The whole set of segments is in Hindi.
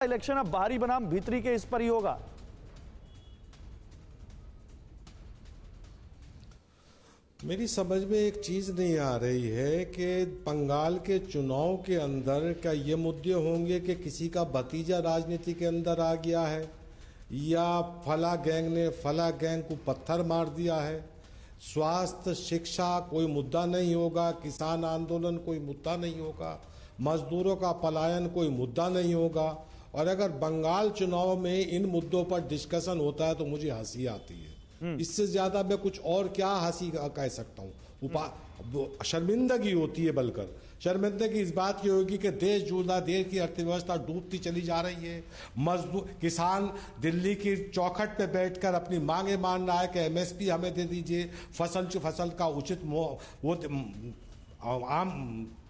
इलेक्शन अब बाहरी बनाम भीतरी के इस पर ही होगा। मेरी समझ में एक चीज नहीं आ रही है कि बंगाल के चुनाव के अंदर क्या ये मुद्दे होंगे कि किसी का भतीजा राजनीति के अंदर आ गया है या फला गैंग ने फला गैंग को पत्थर मार दिया है। स्वास्थ्य शिक्षा कोई मुद्दा नहीं होगा, किसान आंदोलन कोई मुद्दा नहीं होगा, मजदूरों का पलायन कोई मुद्दा नहीं होगा। और अगर बंगाल चुनाव में इन मुद्दों पर डिस्कशन होता है तो मुझे हंसी आती है। इससे ज्यादा मैं कुछ और क्या हंसी कह सकता हूँ। शर्मिंदगी होती है, बल्कि शर्मिंदगी इस बात की होगी कि देश जूझता, देश की अर्थव्यवस्था डूबती चली जा रही है। मजदूर किसान दिल्ली की चौखट पे बैठकर अपनी मांगे मान रहा है कि एमएसपी हमें दे दीजिए, फसल का उचित वो आम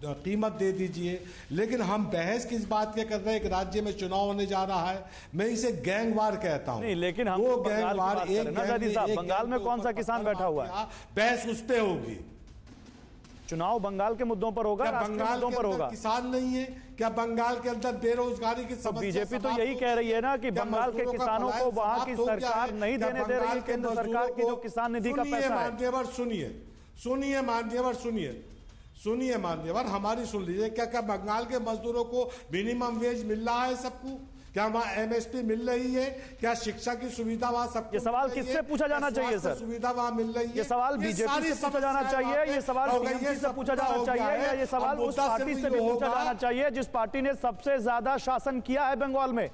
कीमत दे दीजिए। लेकिन हम बहस किस बात के कर रहे हैं? एक राज्य में चुनाव होने जा रहा है, मैं इसे गैंगवार कहता हूं। नहीं, लेकिन हम वो गैंगवार बंगाल में कौन सा किसान बैठा हुआ है? बहस उस पे होगी। चुनाव बंगाल के मुद्दों पर होगा, बंगाल के अंदर किसान नहीं है क्या? बंगाल के अंदर बेरोजगारी की समस्या? बीजेपी तो यही कह रही है ना कि बंगाल के किसानों को वहां की सरकार नहीं देने दे रही है, केंद्र सरकार की जो किसान निधि का पैसा है। सुनिए मान्यवर, हमारी सुन लीजिए। क्या बंगाल के मजदूरों को मिनिमम वेज मिल रहा है सबको? क्या वहाँ एमएसपी मिल रही है? क्या शिक्षा की सुविधा वहाँ सबको? ये सवाल किससे पूछा जाना चाहिए सर? सुविधा वहाँ मिल रही है? ये सवाल बीजेपी से पूछा जाना चाहिए, ये सवाल टीएमसी से पूछा जाना चाहिए, या ये सवाल उस पार्टी से भी पूछा जाना चाहिए जिस पार्टी ने सबसे ज्यादा शासन किया है बंगाल में?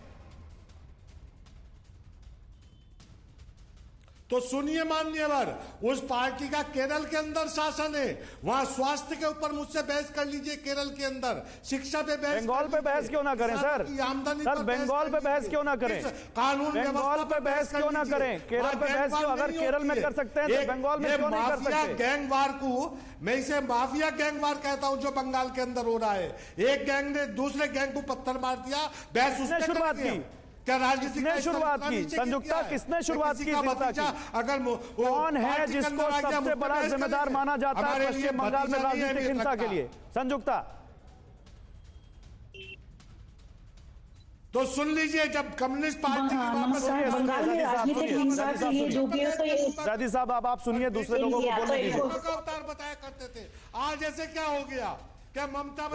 तो सुनिए मान्यवर, उस पार्टी का केरल के अंदर शासन है, वहां स्वास्थ्य के ऊपर मुझसे बहस कर लीजिए। केरल के अंदर शिक्षा पे बहस, बंगाल पे बहस क्यों ना करें सर? सर बंगाल पे बहस क्यों ना करें? कानून बंगाल पे बहस क्यों ना करें? केरल पे बहस क्यों? अगर केरल में कर सकते हैं तो बंगाल में क्यों नहीं कर सकते? गैंगवार को मैं इसे माफिया गैंगवार कहता हूं जो बंगाल के अंदर हो रहा है। एक गैंग ने दूसरे गैंग को पत्थर मार दिया, बहस उसने शुरुआत की। क्या राजनीति किसने शुरुआत की? संयुक्ता किसने शुरुआत की? अगर कौन है जिसको सबसे बड़ा जिम्मेदार माना जाता है पश्चिम बंगाल में राजनीतिक हिंसा के लिए? संयुक्ता तो सुन लीजिए, जब कम्युनिस्ट पार्टी जादी साहब आप सुनिए, दूसरे लोगों को बोलने दीजिए। अवतार बताया करते थे, आज ऐसे क्या हो गया? क्या ममता?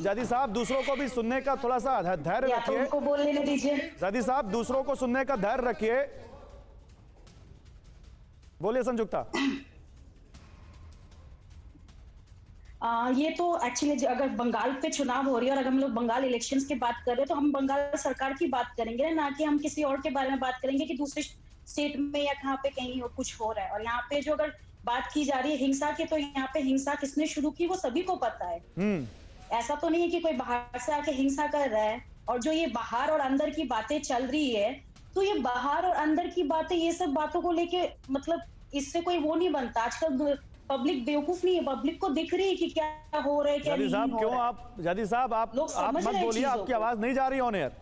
जादी साहब दूसरों को भी सुनने का थोड़ा सा धैर्य रखिए। उनको बोलने दीजिए। जादी साहब दूसरों को सुनने का धैर्य रखिए। बोलिए संयुक्ता। ये तो एक्चुअली अगर बंगाल पे चुनाव हो रही है और अगर हम लोग बंगाल इलेक्शंस की बात कर रहे हैं तो हम बंगाल सरकार की बात करेंगे, ना कि हम किसी और के बारे में बात करेंगे कि दूसरे स्टेट में या कहाँ पे कहीं कुछ हो रहा है। और यहाँ पे जो अगर बात की जा रही है हिंसा की, तो यहाँ पे हिंसा किसने शुरू की वो सभी को पता है। ऐसा तो नहीं है कि कोई बाहर से आके हिंसा कर रहा है। और जो ये बाहर और अंदर की बातें चल रही है, तो ये बाहर और अंदर की बातें, ये सब बातों को लेके मतलब इससे कोई वो नहीं बनता। आजकल पब्लिक बेवकूफ नहीं है, पब्लिक को दिख रही है कि क्या हो रहा है क्या नहीं हो रहा है। जादी साहब आप मत बोलिए, आपकी आवाज नहीं जा रही ऑन एयर।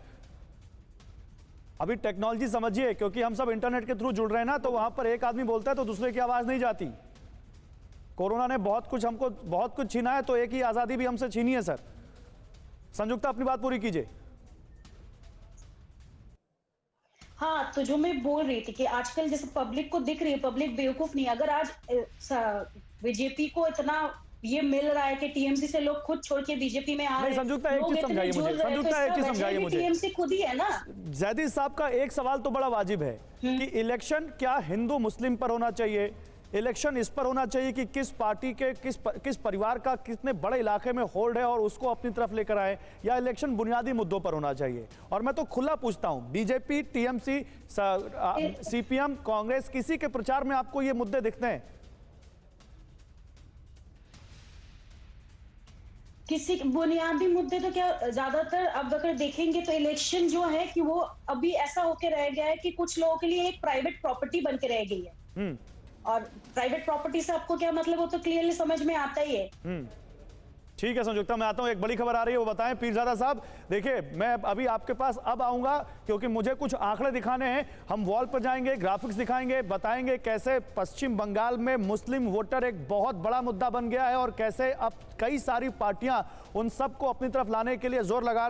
अभी टेक्नोलॉजी समझिए, क्योंकि हम सब इंटरनेट के थ्रू जुड़ रहे हैं ना, तो वहां पर एक आदमी बोलता है तो दूसरे की आवाज नहीं जाती। कोरोना ने हमको बहुत कुछ छीना है, तो एक ही आजादी भी हमसे छीनी है सर। संयुक्ता अपनी बात पूरी कीजिए। हाँ, तो जो मैं बोल रही थी कि आजकल जैसे पब्लिक को दिख रही है, पब्लिक बेवकूफ नहीं। अगर आज बीजेपी को इतना ये मिल रहा है कि टीएमसी से लोग खुद छोड़ के बीजेपी में आ रहे हैं। संयुक्ता एक चीज समझाइए मुझे, संयुक्ता एक चीज समझाइए मुझे। टीएमसी खुद ही है ना। जैदी साहब का एक सवाल तो बड़ा वाजिब है कि इलेक्शन क्या हिंदू मुस्लिम पर होना चाहिए? इलेक्शन इस पर होना चाहिए कि किस पार्टी के किस परिवार का कितने बड़े इलाके में होल्ड है और उसको अपनी तरफ लेकर आए, या इलेक्शन बुनियादी मुद्दों पर होना चाहिए? और मैं तो खुला पूछता हूं, बीजेपी, टीएमसी, सीपीएम, कांग्रेस, किसी के प्रचार में आपको ये मुद्दे दिखते हैं? किसी बुनियादी मुद्दे तो क्या, ज्यादातर अब अगर देखेंगे तो इलेक्शन जो है कि वो अभी ऐसा होके रह गया है कि कुछ लोगों के लिए एक प्राइवेट प्रॉपर्टी बन के रह गई है। और प्राइवेट प्रॉपर्टी से आपको क्या मतलब, वो तो क्लियरली समझ में आता ही है। ठीक है संयुक्ता, मैं आता हूं, एक बड़ी खबर आ रही है वो बताएं। पीरजादा साहब देखिए, मैं अभी आपके पास अब आऊंगा क्योंकि मुझे कुछ आंकड़े दिखाने हैं। हम वॉल पर जाएंगे, ग्राफिक्स दिखाएंगे, बताएंगे कैसे पश्चिम बंगाल में मुस्लिम वोटर एक बहुत बड़ा मुद्दा बन गया है और कैसे अब कई सारी पार्टियां उन सबको अपनी तरफ लाने के लिए जोर लगा